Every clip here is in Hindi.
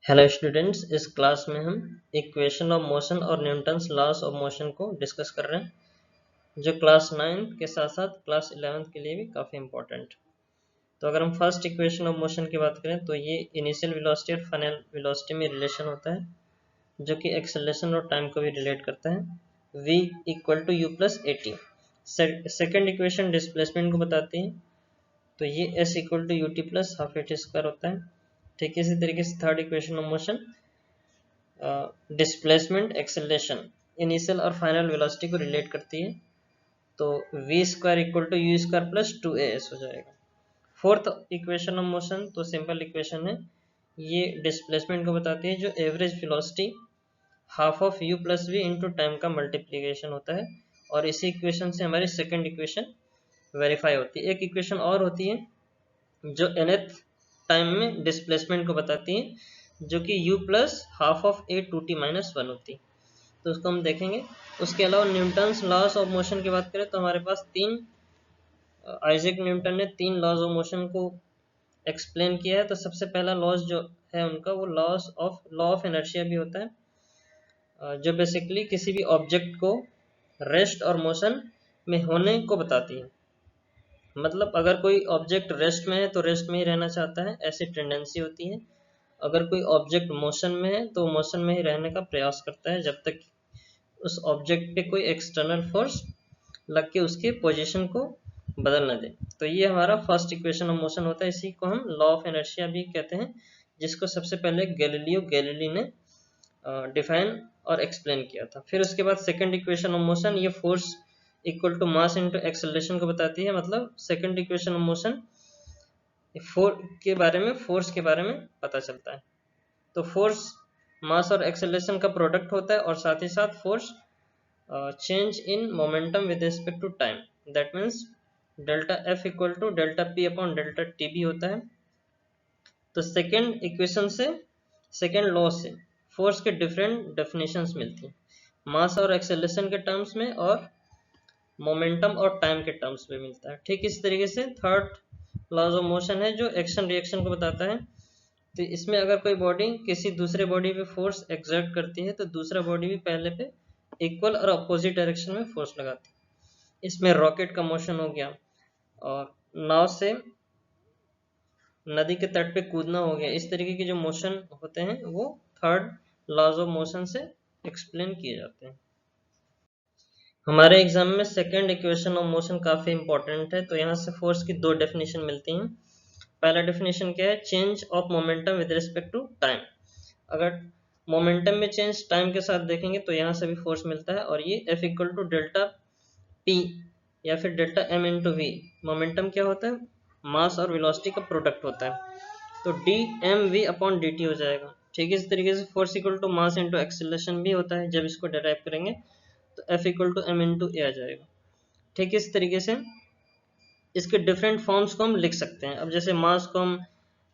हेलो स्टूडेंट्स, इस क्लास में हम इक्वेशन ऑफ मोशन और न्यूटन्स लॉस ऑफ मोशन को डिस्कस कर रहे हैं, जो क्लास 9 के साथ साथ क्लास 11 के लिए भी काफ़ी इंपॉर्टेंट। तो अगर हम फर्स्ट इक्वेशन ऑफ मोशन की बात करें तो ये इनिशियल वेलोसिटी और फाइनल वेलोसिटी में रिलेशन होता है, जो कि एक्सेलरेशन और टाइम को भी रिलेट करता है। v equal to you plus A t. Second equation displacement को बताती है, तो ये s equal to u T plus half A T square होता है। ठीक इसी तरीके से third equation of motion displacement acceleration initial और फाइनल वेलोसिटी को रिलेट करती है, तो v square equal to u square plus 2as हो जाएगा। फोर्थ इक्वेशन ऑफ मोशन तो सिंपल इक्वेशन है, ये डिस्प्लेसमेंट को बताती है, जो average velocity half of u plus v into time का मल्टीप्लीकेशन होता है। और इसी इक्वेशन से हमारी सेकेंड इक्वेशन वेरीफाई होती है। एक इक्वेशन और होती है जो nth टाइम में डिस्प्लेसमेंट को बताती है, जो कि u plus half of A two T minus one होती है, तो उसको हम देखेंगे। उसके अलावा न्यूटन्स लॉस ऑफ मोशन की बात करें तो हमारे पास आइजैक न्यूटन ने तीन लॉज ऑफ मोशन को एक्सप्लेन किया है। तो सबसे पहला लॉज जो है उनका, वो लॉ ऑफ इनर्शिया भी होता है, जो बेसिकली किसी भी ऑब्जेक्ट को रेस्ट और मोशन में होने को बताती है। मतलब अगर कोई ऑब्जेक्ट रेस्ट में है तो रेस्ट में ही रहना चाहता है, ऐसी टेंडेंसी होती है। अगर कोई ऑब्जेक्ट मोशन में है तो मोशन में ही रहने का प्रयास करता है, जब तक उस ऑब्जेक्ट पे कोई एक्सटर्नल फोर्स लग के उसके पोजीशन को बदल न दे। तो ये हमारा फर्स्ट इक्वेशन ऑफ मोशन होता है। इसी को हम लॉ ऑफ इनर्शिया भी कहते हैं, जिसको सबसे पहले गैलीलियो गैलीली ने डिफाइन और एक्सप्लेन किया था। फिर उसके बाद सेकंड इक्वेशन ऑफ मोशन, ये force equal to mass into acceleration को बताती है। मतलब second equation of motion force के बारे में पता चलता है। तो फोर्स मास और एक्सेलरेशन का प्रोडक्ट होता है, और साथ ही साथ force change in momentum with respect to time, that means delta f equal to delta P upon delta T भी होता है। तो सेकेंड इक्वेशन से, सेकेंड लॉ से फोर्स के डिफरेंट डेफिनेशंस मिलती हैं, मास और एक्सेलरेशन के टर्म्स में और मोमेंटम और टाइम के टर्म्स में मिलता है। ठीक इस तरीके से थर्ड लॉज ऑफ मोशन है, जो एक्शन रिएक्शन को बताता है। तो इसमें अगर कोई बॉडी किसी दूसरे बॉडी पे फोर्स एक्सर्ट करती है तो दूसरा बॉडी भी पहले पे इक्वल और अपोजिट डायरेक्शन में फोर्स लगाती है। इसमें रॉकेट का मोशन हो गया, और नाव से नदी के तट पे कूदना हो गया। इस तरीके के जो मोशन होते हैं वो थर्ड लॉज ऑफ मोशन से एक्सप्लेन किए जाते हैं। हमारे एग्जाम में सेकेंड इक्वेशन ऑफ मोशन काफी इंपॉर्टेंट है, तो यहाँ से फोर्स की दो डेफिनेशन मिलती हैं। पहला डेफिनेशन क्या है, change of momentum with respect to time. अगर मोमेंटम में चेंज टाइम के साथ देखेंगे तो यहाँ से भी फोर्स मिलता है, और ये F equal to delta P या फिर delta M into v. Momentum क्या होता है, मास और वेलोसिटी का प्रोडक्ट होता है, तो D M V upon D T हो जाएगा। ठीक है, इस तरीके से force equal to mass into acceleration भी होता है। जब इसको डेराइव करेंगे तो F equal to M into A आ जाएगा। ठीक इस तरीके से इसके डिफरेंट फॉर्म्स को हम लिख सकते हैं। अब जैसे मास को हम,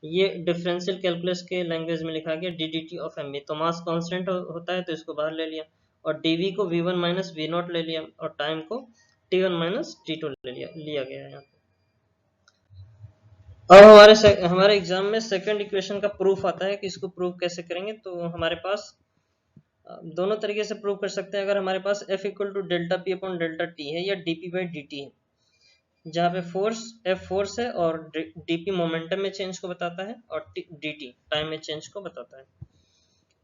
ये डिफरेंशियल कैलकुलस के लैंग्वेज में लिखा गया d d t of m v, तो मास कांस्टेंट होता है तो इसको बाहर ले लिया, और डी वी को v one minus v nought ले लिया, और टाइम को t one minus t two लिया गया है यहाँ पे। अब हमारे एग्जाम में सेकंड इक्वेशन का प्रूफ आता है कि इसको प्रूफ कैसे करेंगे। तो हमारे पास दोनों तरीके से प्रूव कर सकते हैं। अगर हमारे पास F equal to delta P upon delta t है, या d p by D t है, जहाँ पे F फोर्स है और dp मोमेंटम में चेंज को बताता है, और dt टाइम में चेंज को बताता है।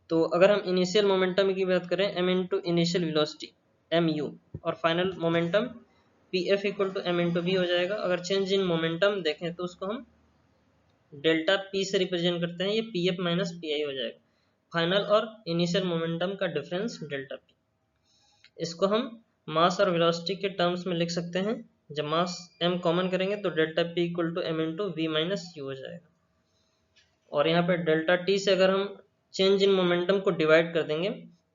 तो अगर हम इनिशियल मोमेंटम की बात करें, m into initial velocity mu, और final momentum pf equal to m into v हो जाएगा। अगर चेंज इन मोमेंटम देखें तो उसको हम डेल्टा p से रिप्रेजेंट करते हैं, ये pf माइनस pi हो जाएगा। फाइनल और इनिशियल मोमेंटम का डिफरेंस डेल्टा p, इसको हम मास और वेलोसिटी के टर्म्स में लिख सकते हैं। जब मास m कॉमन करेंगे तो delta p equal to m into v minus u हो जाएगा। और यहाँ पे डेल्टा t से अगर हम चेंज इन मोमेंटम को डिवाइड कर देंगे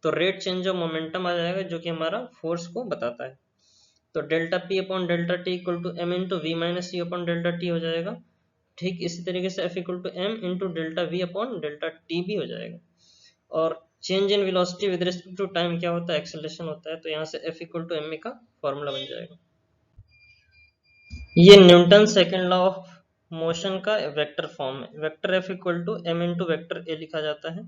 तो रेट चेंज ऑफ मोमेंटम आ जाएगा, जो कि हमारा फोर्स को बताता है। तो delta p upon delta t equal to m into v minus you upon delta T हो जाएगा। ठीक इसी तरीके से F equal to m into delta we upon delta T भी हो जाएगा। और change in velocity with respect to time क्या होता है, एक्सेलरेशन होता है, तो यहाँ से F इक्वल टू m का फॉर्मूला बन जाएगा। ये Newton second law of motion का वेक्टर फॉर्म में vector f equal to M into vector a लिखा जाता है।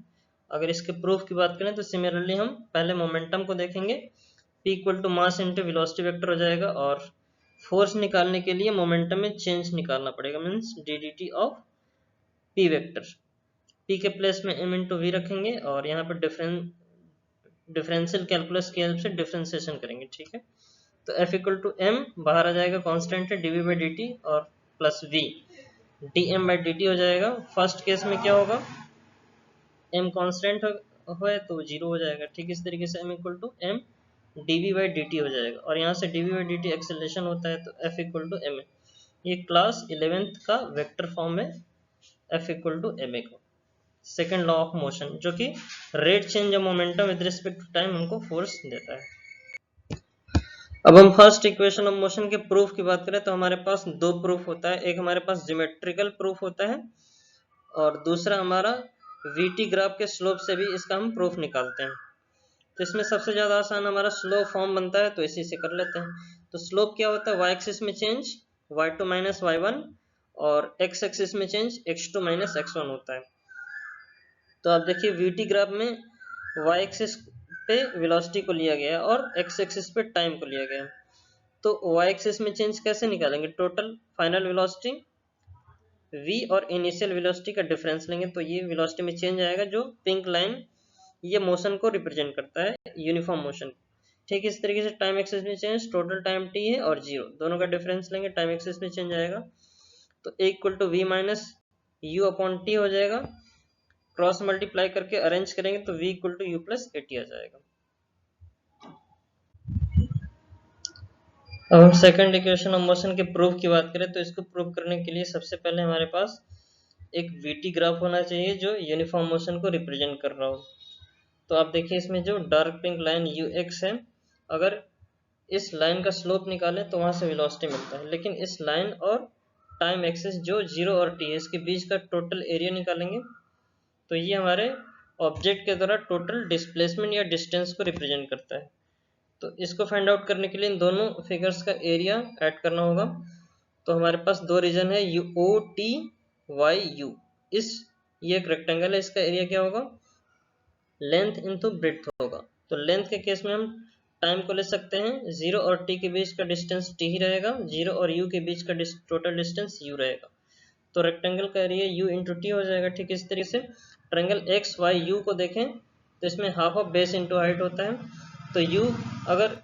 अगर इसके प्रूफ की बात करें तो सिमिलरली हम पहले मोमेंटम को देखेंगे, p equal to mass into velocity vector हो जाएगा, और फोर्स निकालने के लिए मोमेंटम में चेंज निकालना पड़ेगा, means D d t of p vector. p के प्लेस में m इंटू वी रखेंगे और यहाँ पर डिफरेंशियल कैलकुलस की हेल्प से डिफरेंशिएशन करेंगे, ठीक है। तो f इक्वल टू एम बाहर आ जाएगा, कांस्टेंट है, dv बाई dt और plus v dm by dt हो जाएगा। फर्स्ट केस में क्या होगा, m कांस्टेंट हो तो जीरो हो जाएगा, ठीक। इस तरीके से m equal to m dv by dt हो जाएगा, और यहाँ से dv बाई dt एक्सेलरेशन होता है, तो f इक्वल टू एम। ये क्लास 11th का वेक्टर फॉर्म है f इक्वल टू एम को, सेकेंड लॉ ऑफ मोशन, जो कि rate change of momentum with respect to time हमको फोर्स देता है। अब हम फर्स्ट इक्वेशन ऑफ मोशन के प्रूफ की बात करें तो हमारे पास दो प्रूफ होता है, एक हमारे पास ज्योमेट्रिकल प्रूफ होता है और दूसरा हमारा वीटी ग्राफ के स्लोप से भी इसका हम प्रूफ निकालते हैं। तो इसमें सबसे ज्यादा आसान हमारा स्लोप फॉर्म बनता है, तो इसी से कर लेते हैं। तो स्लोप क्या होता है, वाई एक्सिस में चेंज y2 माइनस y1 और x एक्सिस में चेंज x2 माइनस x1 होता है। तो आप देखिए वीटी ग्राफ में y एक्सिस पे वेलोसिटी को लिया गया है और x एक्सिस पे टाइम को लिया गया है। तो y एक्सिस में चेंज कैसे निकालेंगे, टोटल फाइनल वेलोसिटी v और इनिशियल वेलोसिटी का डिफरेंस लेंगे, तो ये वेलोसिटी में चेंज आएगा। जो पिंक लाइन ये मोशन को रिप्रेजेंट करता है, यूनिफॉर्म मोशन। ठीक इस तरीके से टाइम एक्सिस में चेंज, टोटल टाइम t है और जीरो, दोनों का डिफरेंस लेंगे, टाइम एक्सिस में चेंज आएगा। तो a equal to we minus you upon T हो जाएगा, क्रॉस मल्टीप्लाई करके अरेंज करेंगे तो v equal to you plus A T आ जाएगा। अब हम सेकंड इक्वेशन ऑफ मोशन के प्रूफ की बात करें तो इसको प्रूव करने के लिए सबसे पहले हमारे पास एक वीटी ग्राफ होना चाहिए जो यूनिफॉर्म मोशन को रिप्रेजेंट कर रहा हो। तो आप देखिए इसमें जो dark pink line you x है, अगर इस लाइन का स्लोप निकालें तो वहां से वेलोसिटी मिलता है, लेकिन इस लाइन और टाइम एक्सिस जो जीरो और टी है इसके बीच का टोटल एरिया निकालेंगे तो ये हमारे ऑब्जेक्ट के द्वारा टोटल डिस्प्लेसमेंट या डिस्टेंस को रिप्रेजेंट करता है। तो इसको फाइंड आउट करने के लिए इन दोनों फिगर्स का एरिया ऐड करना होगा। तो हमारे पास दो रीजन है, U O T Y U, इस ये एक रेक्टेंगल है, इसका एरिया क्या होगा, लेंथ इंटू ब्रेड्थ होगा। तो लेंथ के केस में हम टाइम को ले सकते हैं, जीरो और टी के बीच का डिस्टेंस टी ही रहेगा, जीरो और यू के बीच का टोटल डिस्टेंस यू रहेगा। तो रेक्टेंगल का एरिया यू इंटू टी हो जाएगा। ठीक इस तरीके से ट्रायंगल एक्स वाई यू को देखें तो इसमें half of base into height होता है। तो यू अगर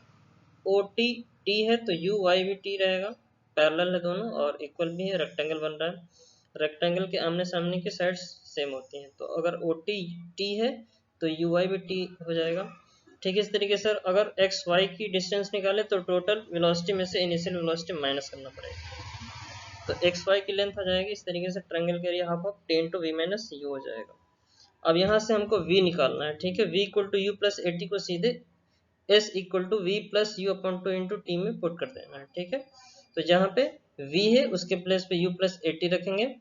ओ टी टी है तो यू वाई भी टी रहेगा, पैरेलल है दोनों और इक्वल भी है, रेक्टेंगल बन रहा है। रेक्टेंगल के आमने सामने की साइड्स सेम होती हैं, तो अगर ओ टी टी है तो यू वाई भी टी हो जाएगा। ठीक इस तरीके से अगर एक्स वाई की डिस्टेंस निकाले तो टोटल वेलोसिटी में से इनिशियल वेलोसिटी माइनस करना पड़ेगा, तो एक्स वाई की लेंथ आ जाएगी। इस तरीके से ट्रायंगल के area half of ten two we minus u हो जाएगा। अब यहाँ से हमको v निकालना है, ठीक है। v equal to you plus A t को सीधे s equal to v plus u upon two into t में पुट कर देना है, ठीक है। तो जहाँ पे v है उसके प्लेस पे u प्लस ए टी रखेंगे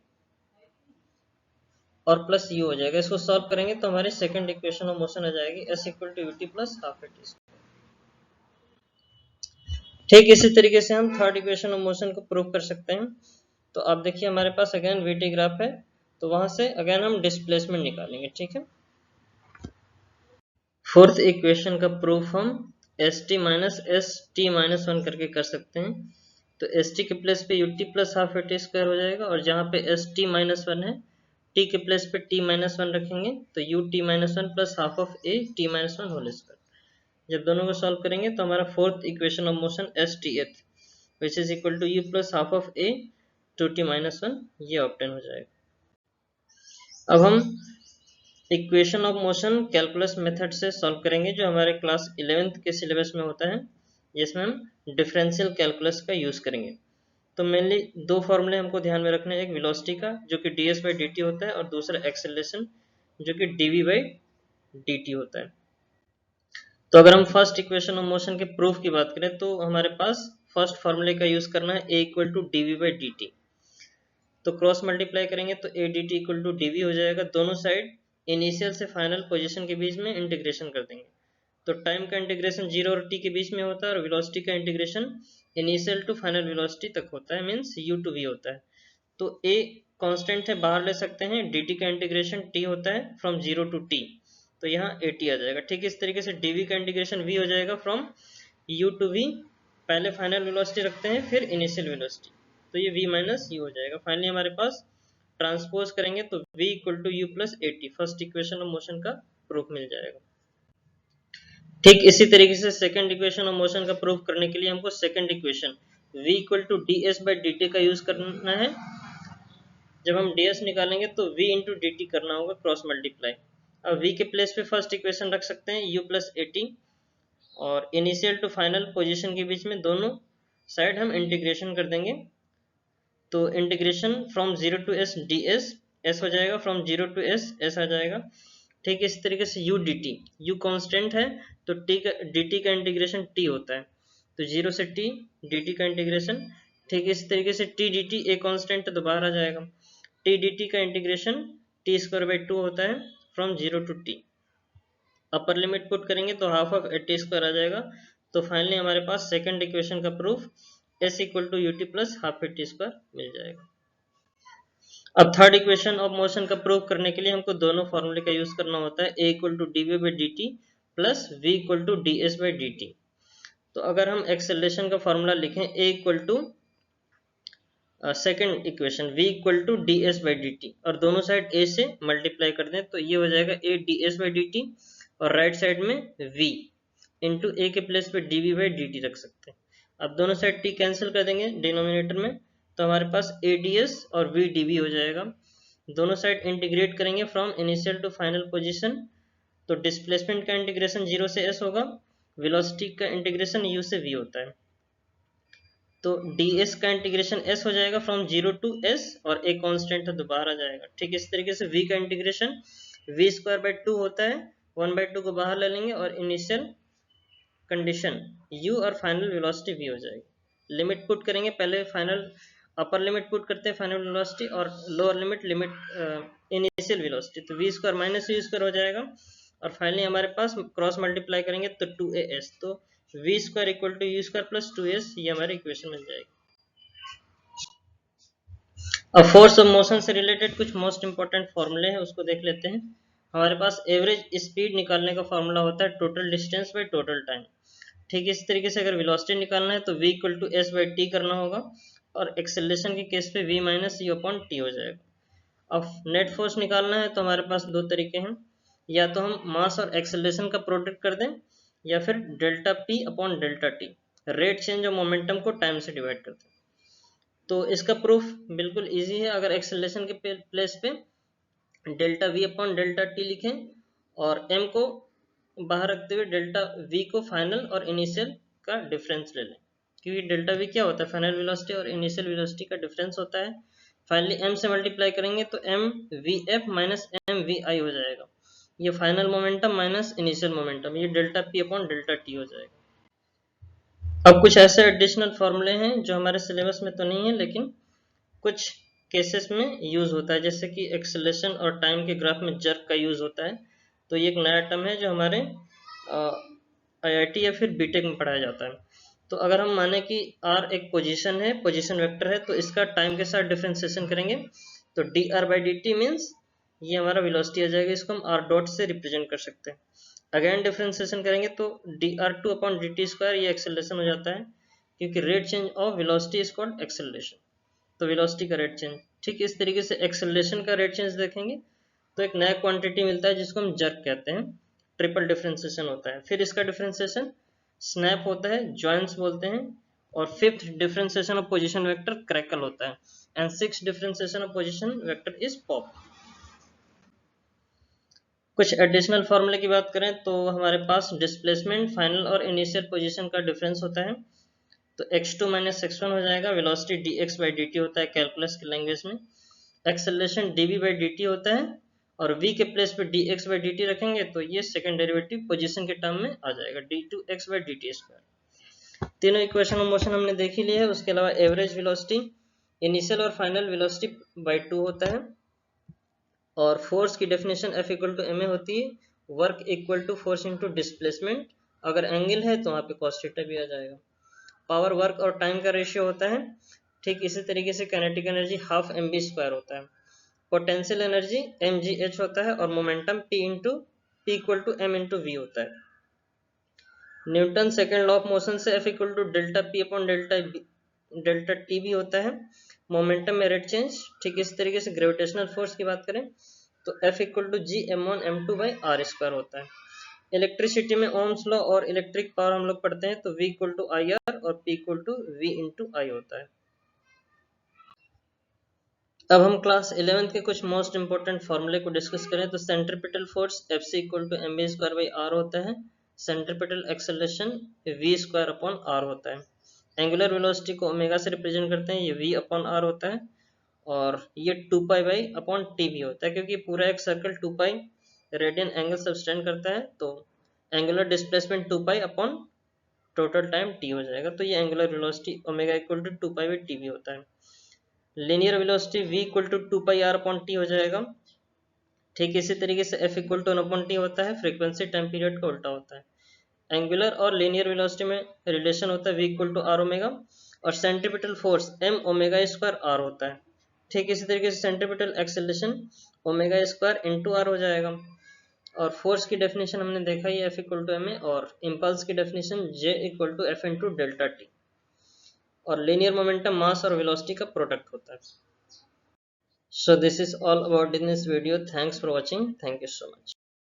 और प्लस u हो जाएगा। इसको सॉल्व करेंगे तो हमारी सेकंड इक्वेशन ऑफ मोशन आ जाएगी s equal to u T plus half A t. ठीक इसी तरीके से हम थर्ड इक्वेशन ऑफ मोशन को प्रूव कर सकते हैं। तो आप देखिए हमारे पास अगेन वीटी ग्राफ है, तो वहां से अगेन हम डिस्प्लेसमेंट निकालेंगे, ठीक है। फोर्थ इक्वेशन का प्रूफ हम S T minus S T minus one करके कर सकते हैं। तो एस टी के प्लेस पे U T plus half A T square हो जाएगा, और जहाँ पे एस टी माइनस वन है टी के प्लेस पे टी माइनस वन रखेंगे तो U T minus one plus half of A T minus one whole square. जब दोनों को सॉल्व करेंगे तो हमारा fourth equation of motion S T th which is equal to you plus half of A two T minus one ये ऑब्टेन हो जाएगा। अब हम equation of motion calculus method से सॉल्व करेंगे जो हमारे क्लास 11th के सिलेबस में होता है, जिसमें हम डिफरेंशियल कैलकुलस का यूज करेंगे। तो मेनली दो फॉर्मूले हमको ध्यान में रखने हैं, एक वेलोसिटी का जो कि ds बाई dt होता है और दूसरा एक्सेलरेशन जो कि dv बाई dt होता है। तो अगर हम फर्स्ट इक्वेशन ऑफ मोशन के प्रूफ की बात करें तो हमारे पास फर्स्ट फॉर्मूले का यूज करना है a equal to dv by dt। तो क्रॉस मल्टीप्लाई करेंगे तो A D T equal to D V हो जाएगा, दोनों साइड इनिशियल से फाइनल पोजीशन के बीच में इंटीग्रेशन कर देंगे। तो टाइम का इंटीग्रेशन जीरो और टी के बीच में होता है और वेलोसिटी का integration initial to final velocity तक होता है, मींस यू टू वी होता है। तो a कांस्टेंट है, बाहर ले सकते हैं, dt का इंटीग्रेशन t होता है फ्रॉम 0 टू t, तो यहाँ at आ जाएगा। ठीक इस तरीके से dv का इंटीग्रेशन v हो जाएगा फ्रॉम u टू v, पहले फाइनल वेलोसिटी रखते हैं फिर इनिशियल वेलोसिटी, तो ये v माइनस u हो जाएगा। फाइनली हमारे पास ट्रांसपोज करेंगे तो v equal to you plus at, first equation of motion का प्रूफ मिल जाएगा। ठीक इसी तरीके से सेकंड इक्वेशन ऑफ मोशन का प्रूफ करने के लिए हमको second equation v equal to ds by dt का यूज करना है। जब हम ds निकालेंगे तो v इंटू dt करना होगा, क्रॉस मल्टीप्लाई। अब v के प्लेस पे फर्स्ट इक्वेशन रख सकते हैं u प्लस at, और इनिशियल टू फाइनल पोजीशन के बीच में दोनों साइड हम इंटीग्रेशन कर देंगे, तो integration from 0 to s ds, s हो जाएगा, फ्रॉम 0 टू s s आ जाएगा। ठीक इस तरीके से u dt, u कांस्टेंट है तो t का dt का इंटीग्रेशन t होता है, तो 0 से t dt का इंटीग्रेशन। ठीक इस तरीके से t dt एक कांस्टेंट है तो बाहर आ जाएगा, t dt का इंटीग्रेशन t स्क्वायर बाई 2 होता है from 0 to t, upper limit put करेंगे तो हाफ ऑफ टी स्क्वायर आ जाएगा। तो फाइनली हमारे पास सेकंड इक्वेशन का proof s equal to ut plus half T square मिल जाएगा। अब थर्ड इक्वेशन ऑफ मोशन का प्रूफ करने के लिए हमको दोनों फॉर्मूले का यूज करना होता है, a equal to D V by D T plus V equal to D S by D T. तो अगर हम एक्सेलरेशन का फॉर्मूला लिखें a equal to second equation v equal to D S by D T, और दोनों साइड a से मल्टीप्लाई कर दें तो ये हो जाएगा a D S by D T, और राइट साइड में v इंटू a के प्लेस पे D V by D T रख सकते हैं। अब दोनों साइड t कैंसिल कर देंगे डिनोमिनेटर में, तो हमारे पास a डी एस और v डी वी हो जाएगा। दोनों साइड इंटीग्रेट करेंगे from initial to final position, तो डिस्प्लेसमेंट का इंटीग्रेशन 0 से s होगा, वेलोसिटी का इंटीग्रेशन u से v होता है, तो ds का इंटीग्रेशन s हो जाएगा फ्रॉम 0 टू s, और एक कांस्टेंट है तो बाहर आ जाएगा। ठीक इस तरीके से v का इंटीग्रेशन v स्क्वायर बाई 2 होता है, 1/2 को बाहर ले लेंगे और इनिशियल कंडीशन u और फाइनल वेलोसिटी v हो जाएगी। लिमिट पुट करेंगे, पहले फाइनल अपर लिमिट पुट करते हैं फाइनल वेलोसिटी, और लोअर लिमिट इनिशियल वेलोसिटी, तो v square minus u square हो जाएगा, और फाइनली हमारे पास क्रॉस मल्टीप्लाई करेंगे तो 2as, तो v square equal to u square plus 2s, ये हमारी इक्वेशन मिल जाएगी। अब फोर्स ऑफ मोशन से रिलेटेड कुछ मोस्ट इंपॉर्टेंट फॉर्मूले हैं, उसको देख लेते हैं। हमारे पास एवरेज स्पीड निकालने का फॉर्मूला होता है total distance by total time. ठीक इस तरीके से अगर वेलोसिटी निकालना है तो v equal to S by T करना होगा, और एक्सेलरेशन के केस पे v minus you upon T हो जाएगा। अब नेट फोर्स निकालना है तो हमारे पास दो तरीके हैं, या तो हम मास और एक्सेलरेशन का प्रोडक्ट कर दें, या फिर delta P upon delta T, rate change of momentum को टाइम से डिवाइड करते हैं। तो इसका प्रूफ बिल्कुल इजी है, अगर एक्सेलरेशन के प्लेस पे delta we upon delta T लिखें और m को बाहर रखते हुए डेल्टा v को फाइनल और इनिशियल का डिफरेंस ले लें, क्योंकि डेल्टा v क्या होता है, फाइनल वेलोसिटी और इनिशियल वेलोसिटी का डिफरेंस होता है। फाइनली m से मल्टीप्लाई करेंगे तो m V F minus m V I हो जाएगा, ये final momentum minus initial momentum, ये delta p upon delta T हो जाएगा। अब कुछ ऐसे एडिशनल फॉर्मूले हैं जो हमारे सिलेबस में तो नहीं है लेकिन कुछ केसेस में यूज होता है, जैसे कि एक्सेलरेशन और टाइम के ग्राफ में जर्क का यूज होता है। तो ये एक नया टर्म है जो हमारे आईआईटी या फिर बीटेक में पढ़ाया जाता है। तो अगर हम माने कि r एक पोजीशन है, पोजीशन वेक्टर है, तो इसका टाइम के साथ डिफरेंशिएशन करेंगे तो dr by D T means ये हमारा वेलोसिटी आ जाएगा, इसको हम r डॉट से रिप्रेजेंट कर सकते हैं। अगेन डिफरेंशिएशन करेंगे तो dr2 upon D T square, ये एक्सेलरेशन हो जाता है, क्योंकि rate change of velocity is called acceleration, तो वेलोसिटी का रेट चेंज। ठीक इस तरीके से एक्सेलरेशन का रेट चेंज देखेंगे तो एक नया क्वांटिटी मिलता है जिसको हम जर्क कहते हैं, ट्रिपल डिफरेंशिएशन होता है। फिर इसका डिफरेंशिएशन स्नैप होता है, जॉइंट्स बोलते हैं, और fifth differentiation of position vector crackle होता है, and sixth differentiation of position vector is pop. कुछ एडिशनल फॉर्मूले की बात करें तो हमारे पास डिस्प्लेसमेंट फाइनल और इनिशियल पोजीशन का डिफरेंस होता है, तो x2 माइनस x1 हो जाएगा, वेलोसिटी dx बाई dt होता है कैलकुलस की लैंग्वेज में, एक्सेलरेशन dv बाई dt होता है, और v के प्लेस पे dx बाई dt रखेंगे तो ये सेकंड डेरिवेटिव पोजीशन के टर्म में आ जाएगा, d2x बाई dt स्क्वायर। तीनों इक्वेशन ऑफ मोशन हमने देख ही लिया है। उसके अलावा एवरेज वेलोसिटी, इनिशियल और फाइनल वेलोसिटी बाई 2 होता है, और फोर्स की definition F equal to ma होती है, work equal to force into displacement, अगर एंगल है तो वहाँ पे cos थीटा भी आ जाएगा। पावर, वर्क और टाइम का रेशियो होता है ठीक इसी तरीके से काइनेटिक एनर्जी हाफ mv² होता है। पोटेंशियल एनर्जी mgh होता है और momentum p equal to m into V होता है। Newton second law of motion से F equal to delta P upon delta T भी होता है। मोमेंटम में रेट चेंज, ठीक इस तरीके से ग्रेविटेशनल फोर्स की बात करें तो F equal to ji m1m2/r² होता है। इलेक्ट्रिसिटी में ओम्स लॉ और इलेक्ट्रिक पावर हम लोग पढ़ते हैं तो V इक्वल टू IR और P equal to V into I होता है। अब हम क्लास 11th के कुछ मोस्ट इंपोर्टेंट फॉर्मूले को डिस्कस करें तो centripetal force Fc equal to mv²/r होता है। Centripetal acceleration v² upon r होता है। एंगुलर वेलोसिटी को ओमेगा से रिप्रेजेंट करते हैं, ये v अपॉन r होता है और ये 2π अपॉन टी भी होता है क्योंकि पूरा एक सर्कल 2π रेडियन एंगल सब्सटेंड करता है तो angular displacement 2π upon total time t हो जाएगा। तो ये angular velocity omega equal to 2π/t भी होता है। Linear velocity v equal to 2πr upon T हो जाएगा। ठीक इसी तरीके से f equal to 1 upon T होता है, फ्रीक्वेंसी टाइम पीरियड का उल्टा होता है। एंगुलर और लीनियर वेलोसिटी में रिलेशन होता है v equal to r omega और centripetal force m omega r होता है। ठीक इसी तरीके से centripetal acceleration omega into r हो जाएगा। और फोर्स की डेफिनेशन हमने देखा ही F equal to M A और इम्पल्स की definition J equal to F into delta T और लीनियर मोमेंटम मास और वेलोसिटी का प्रोडक्ट होता है। So this is all about in this video. Thanks for watching. Thank you so much.